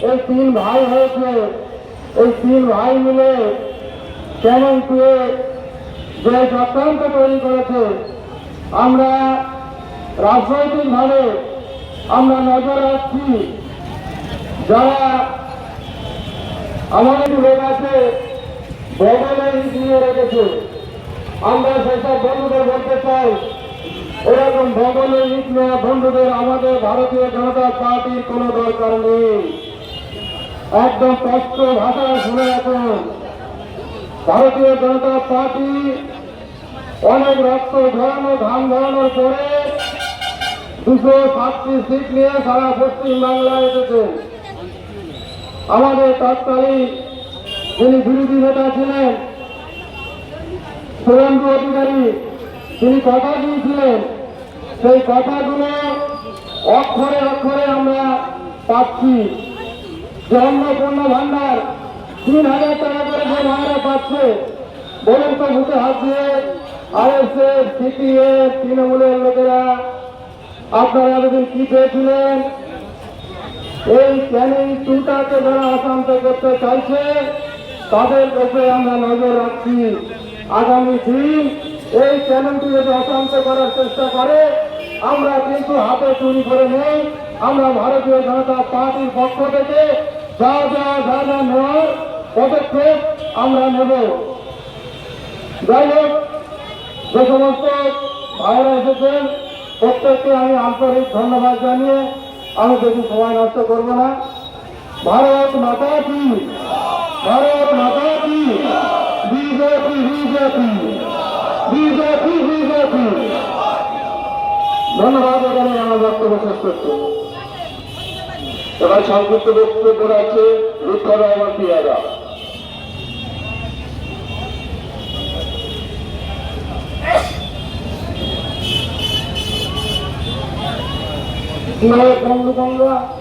এই তিন ভাই হয়েছে, এই তিন ভাই মিলে কেমন দিয়ে যে চক্রান্ত তৈরি করেছে, আমরা রাজনৈতিকভাবে আমরা নজর রাখছি। যারা আমাদের লোক আছে বদলে নিয়ে রেখেছে, আমরা সেসব বন্ধুদের বলতে চাই, এরকম বদলে ইট নেওয়া বন্ধুদের আমাদের ভারতীয় জনতা পার্টির কোনো দরকার নেই। একদম স্পষ্ট ভাষায় শুনে রাখুন, ভারতীয় জনতা পার্টি অনেক রক্ত ঝরানো ঘাম ঝরানোর পরে 207টি সিট নিয়ে সারা পশ্চিম বাংলায় এসেছে। আমাদের তৎকালীন যিনি বিরোধী নেতা ছিলেন শুভেন্দু অধিকারী, তিনি কথা দিয়েছিলেন, সেই কথাগুলো অক্ষরে অক্ষরে আমরা পাচ্ছি। যে অন্নপূর্ণা ভান্ডার 3000 টাকা করে যে ভাড়া পাচ্ছে, বলুন তো বুকে হাত দিয়ে আরএসএস, সিপিএম, তৃণমূলের লোকেরা আপনারা এতদিন কি পেয়েছিলেন? এই ক্যানিং টুটাকে যারা অশান্ত করতে চাইছে তাদের উপরে আমরা নজর রাখছি। আগামী দিন এই ক্যানিংটি যদি অশান্ত করার চেষ্টা করে, আমরা কিন্তু হাতে চুরি করে নেই। আমরা ভারতীয় জনতা পার্টির পক্ষ থেকে যা নেওয়ার পদক্ষেপ আমরা নেব। যাই হোক, যে সমস্ত ভাইরা এসেছেন প্রত্যেককে আমি আন্তরিক ধন্যবাদ জানিয়ে আমি বেশি সময় নষ্ট করব না। ভারত মাতা কি, ভারত মাতা কি, বিজেপি বিজেপি বিজেপি বিজেপি। ধন্যবাদ। এখানে আমার বক্তব্য শেষ করছি। এবার সংক্ষিপ্ত বক্তব্য আছে লুৎফর রহমান পিয়ারা। বন্ধু বান্ধব